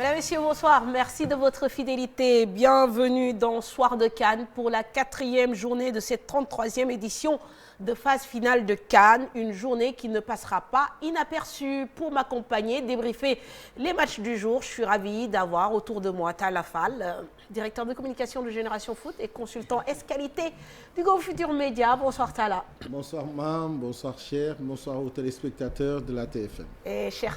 Mesdames, Messieurs, bonsoir. Merci de votre fidélité. Bienvenue dans Soir de Cannes pour la 4e journée de cette 33e édition de phase finale de Cannes. Une journée qui ne passera pas inaperçue. Pour m'accompagner, débriefer les matchs du jour, je suis ravie d'avoir autour de moi Talla Fall, directeur de communication de Génération Foot et consultant S-Qualité du groupe Futur Média. Bonsoir Talla. Bonsoir Mam, bonsoir Cher, bonsoir aux téléspectateurs de la TFM. Et Cher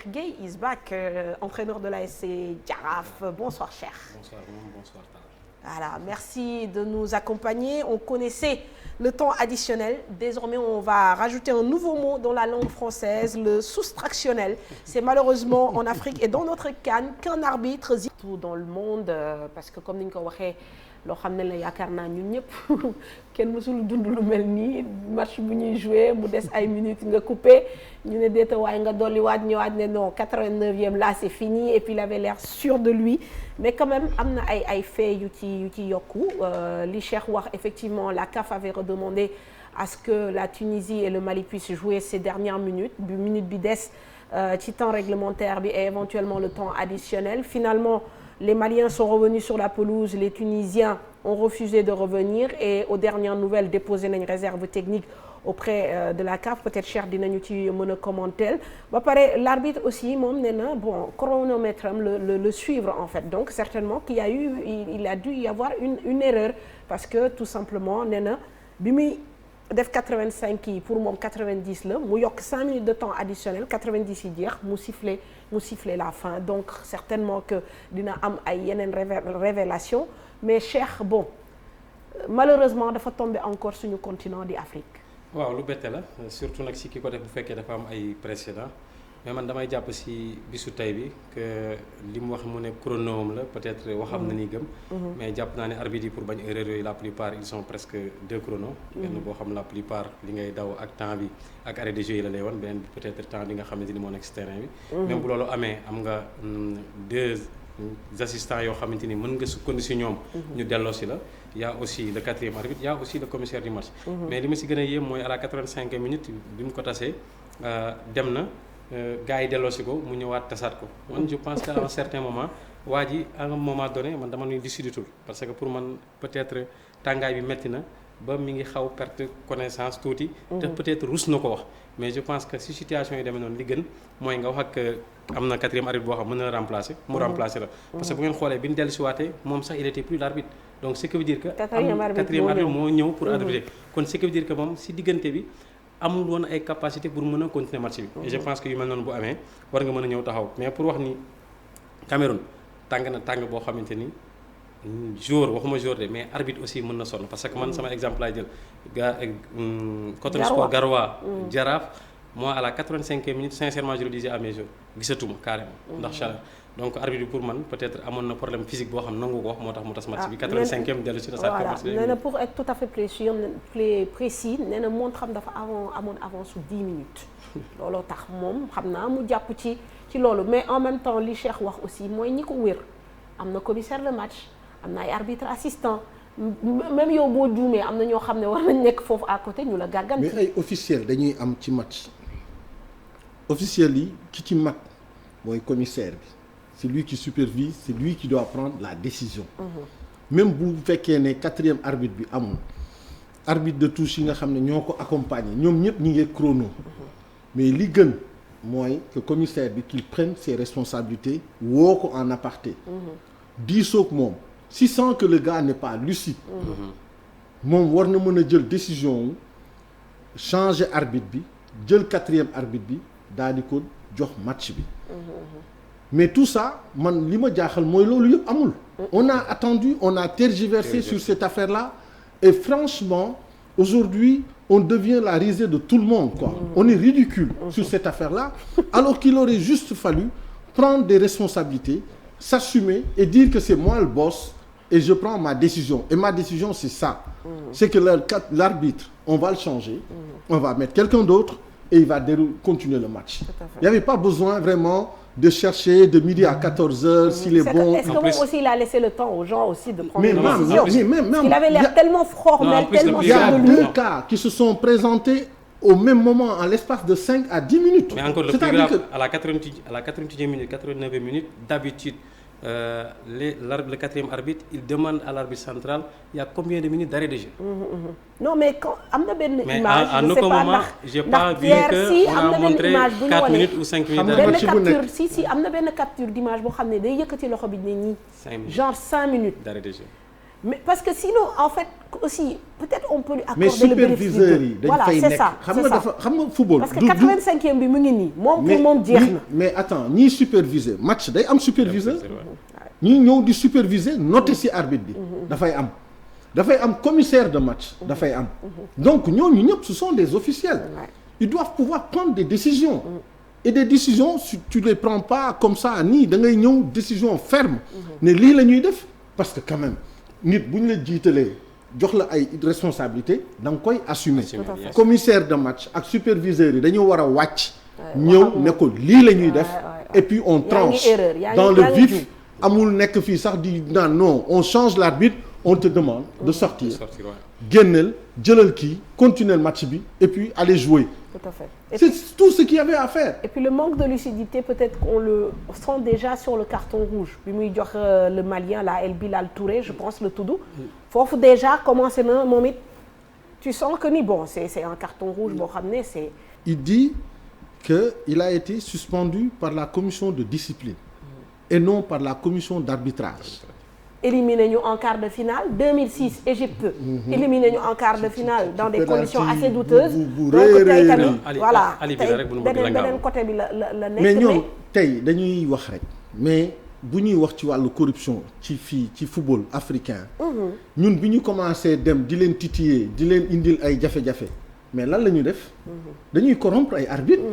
Gueye is back, entraîneur de la SC Jaraaf. Bonsoir Cher. Bonsoir Mam, bonsoir Talla. Voilà, merci de nous accompagner. On connaissait le temps additionnel. Désormais, on va rajouter un nouveau mot dans la langue française, le soustractionnel. C'est malheureusement en Afrique et dans notre CAN qu'un arbitre tout dans le monde, parce que comme ni ñu ko waxee loo xam ne la yaakaar naa ñun ñëpp kenn mësul dund lu mel nii match bu ñuy joué mu des ay minutes nga coupé ñu ne déeta waaye nga dolliwaat ñëwaat ne non 89e là c'est fini et puis il avait l'air sûr de lui mais quand même am na ay faits yu ci yokku li Cheikh wax effectivement la CAF avait redemandé à ce que la Tunisie et le Mali puissent jouer ces dernières minutes bi des ci temps réglementaire bi et éventuellement le temps additionnel. Finalement, les Maliens sont revenus sur la pelouse, les Tunisiens ont refusé de revenir et aux dernières nouvelles déposé nañ réserve technique auprès de la CAF. Peut-être Cheikh dinañu ci mën a commenter ba pare l'arbitre aussi moom nee na bon chronomètre am le suivre en fait, donc certainement qu'il y a dû y avoir une erreur parce que tout simplement nee na bi muy def 85 yi pour moom 90 la mu yokk 5 minutes de temps additionnel 90 yi jeex mu siffler la fin, donc certainement que dina am ay yeneen révélation mais Cheikh bon malheureusement dafa tombé encore suñu continent di Afrique. waaw lu bette la surtout nag si ki ko def bu fekkee dafa am ay précédent mais man damay jàpp si bisu tey bi que li mu wax mu ne chronome la peut-être waxam na ni gëm. mais jàpp naa ne arbitre yi pour bañ erreur yooyu la plupart ils sont presque 2 chronos. benn boo xam la plupart li ngay daw ak temps bi ak arrêt de jeu yi la lay woon beneen bi peut-être temps bi nga xamante ni moo nekk si terrain bi. même bu loolu amee am nga 2 assistants yoo xamante ni mën nga sukkandiku si ñoom. ñu delloo si la. Il y a aussi le 4e arbitre, il y a aussi le commissaire du match. Mais li ma si gën a yéem mooy à la 85e minute bi mu ko tasee dem na gars yi delloo si ko mu ñëwaat tasaat ko. man je pense qu'à un certain moment waa ji à un moment donné man dama nuy déciditul parce que pour man peut-être tàngaay bi metti na ba mi ngi xaw perte connaissance tuuti. te peut-être rus na ko wax. mais je pense que si situation yi demee noonu li gën mooy nga wax ak am na 4e arbitre boo xam mën na remplacer. mu remplacer la. parce que bu ngeen xoolee bi ñu dellu si waatee moom sax il était plus l'arbitre. donc ce qui veut dire que 4e arbitre moo ñëw pour arbitrer kon ce qui veut dire que moom si diggante bi amul woon ay capacité pour mën a continuer match bi. et je pense que yu mel noonu bu amee war nga mën a ñëw taxaw mais pour wax ni Cameroun tàng na tàng boo xamante ni waxuma jour de mais arbitre aussi mën na sonn parce que man sama exemple laay jël Coton Sport Garoua Jaraaf moi à la 85e minute sincèrement je le disais à mes joueurs gisatuma carrément ndax chaleur. donc arbitre bi pour man peut-être amoon na problème physique boo xam nangu ko wax moo tax mu tas match bi 85e dellu si tasaat match bi. nee na pour être tout à fait précis nee na montre xam dafa amoon avance su 10 minutes. looloo tax moom xam naa mu jàpp ci loolu mais en même temps li Cheikh wax aussi mooy ñi ko wér am na commissaire de match am na ay arbitre assistant même yow boo juumee am na ñoo xam ne war nañ nekk foofu à côté ñu la gàgganti. mais ay officiel dañuy am ci match officiel yi ki ci mag mooy commissaire bi. c'est lui qui supervise, c'est lui qui doit prendre la décision. Même bu fekkee ne 4e arbitre bi amul arbitre de touche yi nga xam ne ñoo ko accompagner ñoom ñëpp ñi ngi chrono. mais li gën mooy que commissaire bi qu'il prenne ses responsabilités woo ko en aparté. diisoo ak moom si sent que le gars n'est pas lucide. moom war na mën a jël décision wu changer arbitre bi jël 4e arbitre bi daal di ko jox match bi. mais tout ça man li ma jaaxal mooy loolu yëpp amul. on a attendu on a tergiversé sur cette affaire-là et franchement aujourd'hui on devient la risée de tout le monde quoi. On est ridicule sur cette affaire-là alors qu'il aurait juste fallu prendre des responsabilités s'assumer et dire que c'est moi le boss et je prends ma décision et ma décision c'est ça. C'est que l'arbitre on va le changer. On va mettre quelqu'un d'autre et il va continuer le match. Il n'y avait pas besoin vraiment de chercher de midi à 14h s'il est bon. Est-ce que moom aussi il a laissé le temps aux gens aussi de prendre une décision? Mais même il avait l'air tellement formel, tellement il y a sûr de lui. 2 cas qui se sont présentés au même moment en l'espace de 5 à 10 minutes. Mais encore le plus grave, à la 88e minute, 89e minute, d'habitude, le quatrième arbitre, il demande à l'arbitre central, il y a combien de minutes d'arrêt de jeu? Non, mais quand am na benn mais image, à aucun moment, j'ai pas vu qu'on a montré 4 minutes ou 5 minutes d'arrêt de jeu. capture si am na benn capture d'image boo xam ne day yëkkati loxo bi ne nii. 5 minutes genre 5 minutes. d'arrêt de jeu. Mais parce que sinon en fait aussi peut-être on peut lui accorder mais le bénéfice du superviseurs doute. yi dañ Voilà, fay c'est nekk ça, xam c'est nga ça. dafa xam nga football. Parce que 85e bi mu ngi nii moom pour moom jeex na. mais attends ñiy superviser match day am superviseur. ñi ñëw di superviser noter ci arbitre bi. dafay am commissaire de match. dafay am donc ñooñu ñëpp ce sont des officiels. Ils doivent pouvoir prendre des décisions. Et des décisions tu les prends pas comme ça nii da ngay ñëw décision ferme. ne lii la ñuy def parce que quand même nit bu ñu la jiitalee jox la ay responsabilités da nga koy assumer. Commissaire de match ak superviseurs yi dañu war a wàcc. ñëw ne ko lii la ñuy def. et puis on tranche dans le vif. amul nekk fii sax di naan non on change l'arbitre on te demande de sortir génneel jëlal kii continuer le match bi et puis aller jouer. Tout à fait. C'est tout ce qu'il y avait à faire. Et puis le manque de lucidité peut-être qu'on le sent déjà sur le carton rouge bi muy jox le Malien là El Bilal Touré je pense le tudd foofu déjà commencé na moom it tu sens que ni bon c'est un carton rouge boo xam ne c'est. Il dit que il a été suspendu par la commission de discipline et non par la commission d'arbitrage. Éliminé ñu en quart de finale 2006 Égypte. Éliminé ñu en quart de finale dans des conditions assez douteuses. donc tey tamit voilà tey beneen côté bi la nekk. mais ñoom tey dañuy wax rek mais bu ñuy wax ci wàllu corruption ci fii ci football africain. ñun bi ñu commencé dem di leen titiller di leen indil ay jafe-jafe mais lan la ñu def. dañuy corrompre ay arbitres.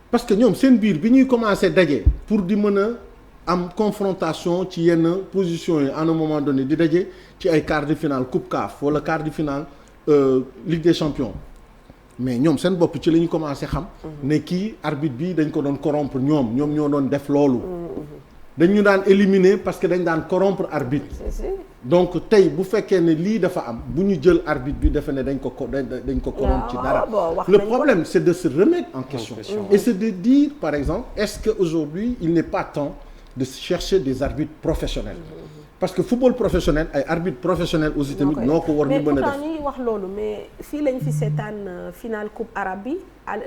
parce que ñoom seen biir bi ñuy commencé daje pour di mën a. am confrontation ci yenn position yi à un moment donné di daje ci ay quart de finale coupe CAF wala quart de finale Ligue des champions mais ñoom seen bopp ci la ñu commencé xam ne kii arbitre bi dañ ko doon corrompre ñoom ñoo doon def loolu dañu daan éliminer parce que dañ daan corrompre arbitre donc tey bu fekkee ne lii dafa am bu ñu jël arbitre bi defe ne dañ ko corrompre ci dara le problème c'est de se remettre en question et c'est de dire par exemple est-ce que aujourd'hui il n'est pas temps de chercher des arbitres professionnels parce que football professionnel ay arbitres professionnels aussi tamit ñoo ko war ñu mën a def mais pourtant ñuy wax loolu mais fii lañ fi seetaan finale coupe arabe bi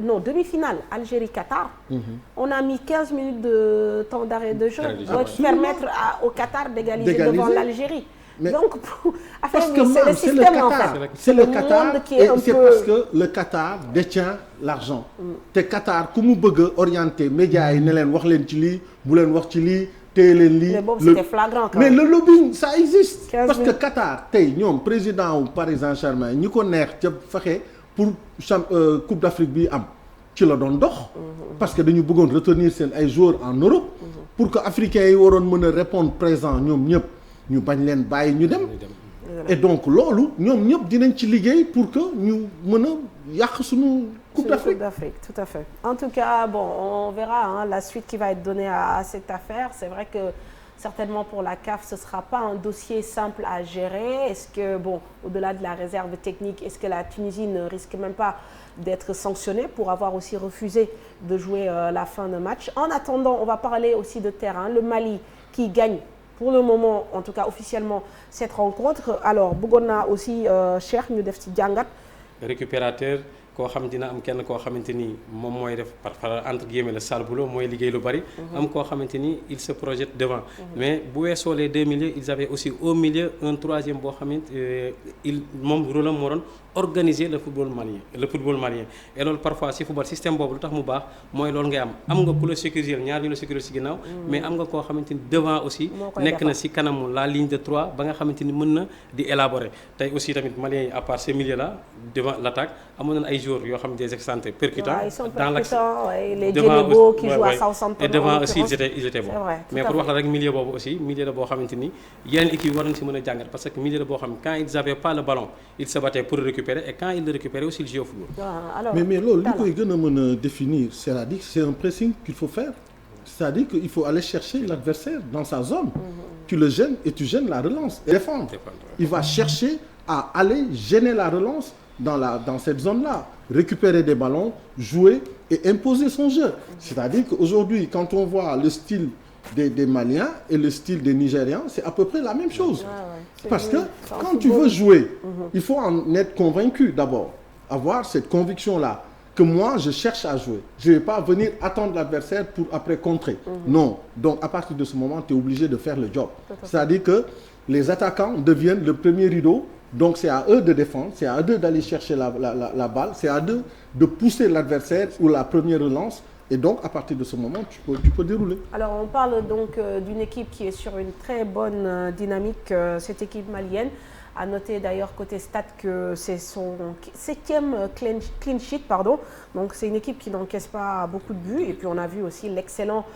non demi-finale Algérie Qatar on a mis 15 minutes de temps d'arrêt de jeu pour permettre au Qatar d'égaliser devant l'Algérie. Mais donc parce que c'est le système en fait c'est le Qatar et c'est parce que le Qatar détient l'argent te Qatar ku mu bëgg a orienter médias yi ne leen wax leen ci lii bu leen wax ci lii téye leen lii. mais boobu c'était flagrant quand mais même. le lobbying ça existe. parce que Qatar tey ñoom président wu Paris Saint-Germain ñi ko neex ca fexe pour Coupe d'Afrique bi am ci la doon dox. parce que dañu bëggoon retenir seen ay joueurs en Europe. pour que africains yi waroon mën a répondre présent ñoom ñëpp. ñu bañ leen bàyyi ñu dem et donc loolu ñoom ñëpp dinañ ci liggéey pour que ñu mën a yàq suñu Coupe d'Afrique. Tout à fait. En tout cas bon on verra la suite qui va être donnée à cette affaire c'est vrai que certainement pour la CAF ce sera pas un dossier simple à gérer est-ce que bon au-delà de la réserve technique est-ce que la Tunisie ne risque même pas d'être sanctionnée pour avoir aussi refusé de jouer la fin de match en attendant on va parler aussi de terrain le Mali qui gagne pour le moment en tout cas officiellement cette rencontre alors bëggoon naa aussi Cheikh ñu def ci jàngat. récupérateur koo xam dina am kenn koo xamante ni moom mooy def par entre guillemets le sale boulot mooy liggéey lu bari. am koo xamante ni il se projette devant. mais bu weesoo les deux milieux ils avaient aussi au milieu un troisième boo xamante il moom rôle am moo doon organiser le football malien et loolu parfois si football système boobu lu tax mu baax mooy loolu ngay am nga ku la sécuriser ñaar ñu la sécuriser si ginnaaw mais am nga koo xamante ni devant aussi nekk na si kanamu la ligne de 3 ba nga xamante ni mën na di élaborer tey aussi tamit maliens yi à part ces milieux là devant l'attaque amoon na ay joueurs yoo xam des excentrés percutants dans l'axe les Djenebo qui jouent à Southampton et devant aussi ils étaient bons mais pour wax la rek milieu boobu aussi milieu la boo xamante ni yeneen équipe war nañ si mën a jàngat parce que milieu la boo xam quand ils avaient pas le ballon ils se battaient pour récupérer et quand il le récupérait aussi il jouait au football. mais loolu li koy gën a mën a définir c'est-à-dire c'est un pressing qu'il faut faire c'est-à-dire qu'il faut aller chercher l'adversaire dans sa zone. Tu le gênes la relance et défendre. Il va chercher à aller gêner la relance dans cette zone-là, récupérer des ballons, jouer et imposer son jeu. C'est-à-dire qu'aujourd'hui, quand on voit le style des Maliens et le style des Nigérians, c'est à peu près la même chose. Parce que quand tu veux jouer, il faut en être convaincu d'abord, avoir cette conviction-là, que moi, je cherche à jouer. Je ne vais pas venir attendre l'adversaire pour après contrer. Non. Donc, à partir de ce moment, tu es obligé de faire le job. C'est-à-dire que les attaquants deviennent le premier rideau. Donc, c'est à eux de défendre, c'est à eux d'aller chercher la balle, c'est à eux de pousser l'adversaire ou la première relance. Et donc, à partir de ce moment, tu peux dérouler. Alors, on parle donc d'une équipe qui est sur une très bonne dynamique, cette équipe malienne. À noter d'ailleurs côté stats que c'est son 7e clean sheet, pardon. Donc c'est une équipe qui n'encaisse pas beaucoup de buts. Et puis on a vu aussi l'excellent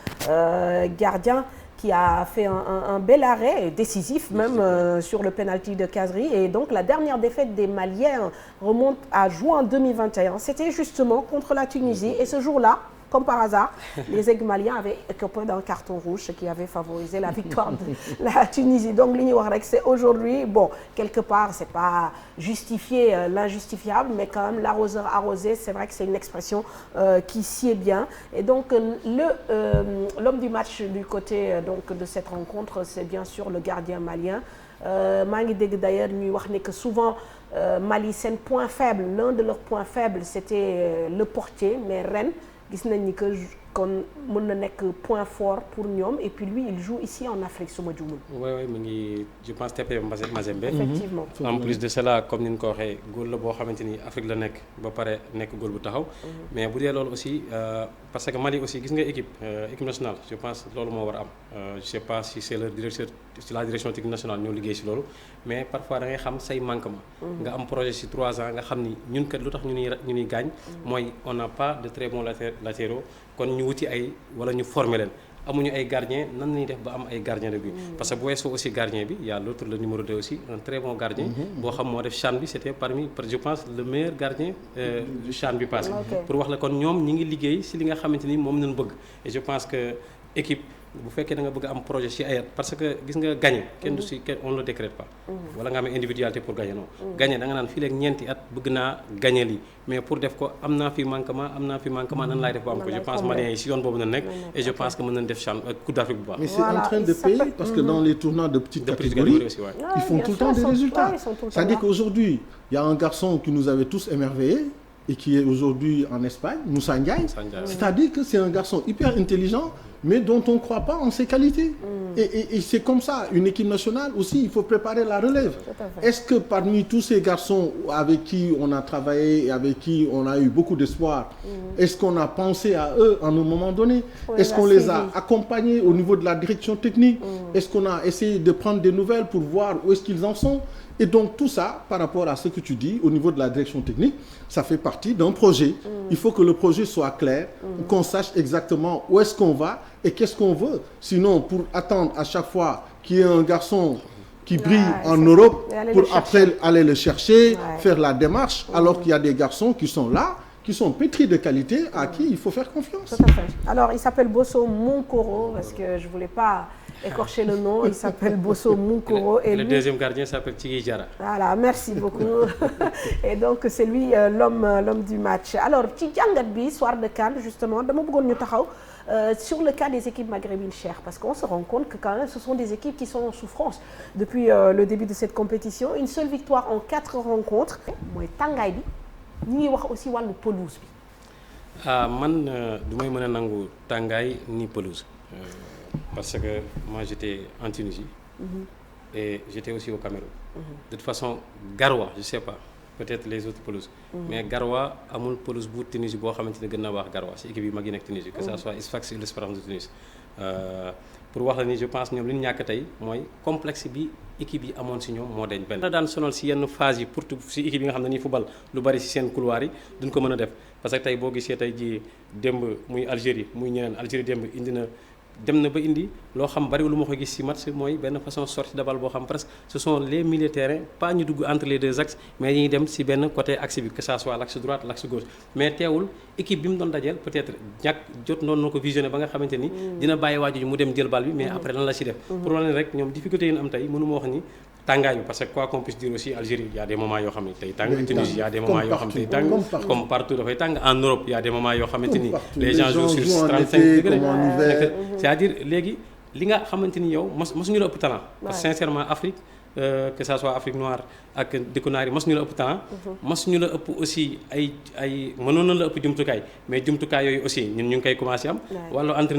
gardien qui a fait un bel arrêt, décisif même, sur le penalty de Kazri. Et donc la dernière défaite des Maliens remonte à juin 2021. C'était justement contre la Tunisie. Et ce jour-là, comme par hasard, les Aigles maliens avaient écopé d'un carton rouge, ce qui avait favorisé la victoire de la Tunisie. Donc, li ñu wax rek, c'est aujourd'hui, bon, quelque part, c'est pas justifier l'injustifiable, mais quand même, l'arroseur arrosé, c'est vrai que c'est une expression qui sied bien. Et donc, l'homme du match du côté donc, de cette rencontre, c'est bien sûr le gardien malien. Maa ngi dégg d'ailleurs ñuy wax ne que souvent Mali, seen point faible, l'un de leurs points faibles, c'était le portier, mais ren gis nañ ni que kon mën na nekk point fort pour ñoom et puis lui il joue ici en Afrique su ma juumul. oui mu ngi je pense TP Mazembe. effectivement en plus de cela comme ni ñu ko waxee góol la boo xamante ni Afrique la nekk ba pare nekk góol bu taxaw. mais bu dee loolu aussi parce que Mali aussi gis nga équipe nationale je pense loolu moo war a am je sais pas si c'est le directeur la direction technique nationale ñoo liggéey si loolu mais parfois da ngay xam say manquement. nga am projet si 3 ans nga xam ni ñun kat lu tax ñu ñuy gaañ. mooy on n'a pas de très bons latéraux kon ñu wuti ay wala ñu former leen amuñu ay gardien nan lañuy def ba am ay gardien de but parce que bu weesoo aussi gardien bi y a l'autre le numéro 2 aussi un très bon gardien boo xam moo def CHAN bi c'était parmi je pense le meilleur gardien du CHAN bi passé pour wax la kon ñoom ñi ngi liggéey si li nga xamante ni moom nañu bëgg et je pense que équipe bu fekkee da nga bëgg am projet ci ay at parce que gis nga gagner kenn du si on le décrète pas wala nga am individualité pour gagner non gagner da nga naan fii léegi ñeenti at bëgg naa gagner lii mais pour def ko am naa fi manquement nan laay def ba am ko je pense Maliens yi si yoon boobu na nekk et je pense que mën nañ def CHAN Coupe d'Afrique bu baax mais c'est en train de payer parce que dans les tournois de petite catégorie aussi, ouais. ils font tout le temps des résultats c'est-à-dire qu'aujourd'hui il y a un garçon qui nous avait tous émerveillés et qui est aujourd'hui en Espagne, Moussa Ndiaye. C'est-à-dire que c'est un garçon hyper intelligent, mais dont on ne croit pas en ses qualités. Et c'est comme ça, une équipe nationale aussi, il faut préparer la relève. Est-ce que parmi tous ces garçons avec qui on a travaillé et avec qui on a eu beaucoup d'espoir, est-ce qu'on a pensé à eux à un moment donné? Est-ce qu'on les a accompagnés au niveau de la direction technique? Est-ce qu'on a essayé de prendre des nouvelles pour voir où est-ce qu'ils en sont? Et donc tout ça, par rapport à ce que tu dis, au niveau de la direction technique, ça fait partie d'un projet. Il faut que le projet soit clair, qu'on sache exactement où est-ce qu'on va et qu'est-ce qu'on veut. Sinon, pour attendre à chaque fois qu'il y ait un garçon qui brille en Europe, pour après aller le chercher, faire la démarche, alors qu'il y a des garçons qui sont là, qui sont pétris de qualité, à qui il faut faire confiance. Tout à fait. Alors, il s'appelle Bosso Moukoro, parce que je ne voulais pas écorcher le nom, il s'appelle Bosso Moukoro. Et le deuxième gardien s'appelle Tigui Diarra. Voilà, merci beaucoup. Et donc, c'est lui l'homme du match. Alors, ci jàngat bi, soir de CAN, justement, dama bëggoon ñu taxaw sur le cas des équipes maghrébines chères, parce qu'on se rend compte que quand même, ce sont des équipes qui sont en souffrance depuis le début de cette compétition. Une seule victoire en 4 rencontres, mooy tàngaay bi. ñu ngi wax aussi wàllu pelouse bi. man du may mën a nangu tàngaay ni pelouse parce que moi j'étais en Tunisie et j'étais aussi au Cameroun. De toute façon Garoua je sais pas peut-être les autres pelouses mais Garoua amul pelouse bu Tunisie boo xamante ne gën na baax Garoua si équipe yi mag yi nekk Tunisie que ça soit Sfax ou l'Espérance de Tunis pour wax la ni je pense ñoom li ñu ñàkk tey mooy complexe bi équipe yi amoon si ñoom moo deñ benn daan sonal si yenn phase yi pour si équipe yi nga xam ne dañuy football lu bari si seen couloir yi duñ ko mën a def parce que tey boo gisee tey ji démb muy Algérie muy ñeneen Algérie démb dem na ba indi loo xam bari lu ma ko gis ci match mooy benn façon sortie de balle boo xam presque ce sont les milieux de terrain pas ñu dugg entre les deux axes mais ñuy dem ci benn côté axe bi que ça soit l'axe droite l'axe gauche mais teewul équipe bi mu doon dajeel peut-être jot noonu na ko visionné ba nga xamante ni dina bàyyi waaju mu dem jël balle bi mais après lan la ci def pour wane rek ñoom difficulté yi ñu am tey mënu ma wax ni tàngaay bi parce que quoi qu'on puisse dire aussi Algérie y a des moments yoo xam ne tey tàng Tunisie y a des moments yoo xam ne tey tàng comme partout dafay tàng en Europe y a des moments yoo xamante ni les gens jouent sur 35 degrés c'est-à-dire léegi li nga xamante ni yow mosuñu la ëpp talent parce que sincèrement Afrique que ça soit Afrique noire ak dëkku naar yi mosuñu la ëpp talent mosuñu la ëpp aussi ay mënoon na la ëpp jumtukaay mais jumtukaay yooyu aussi ñun ñu ngi koy commencé am wàllu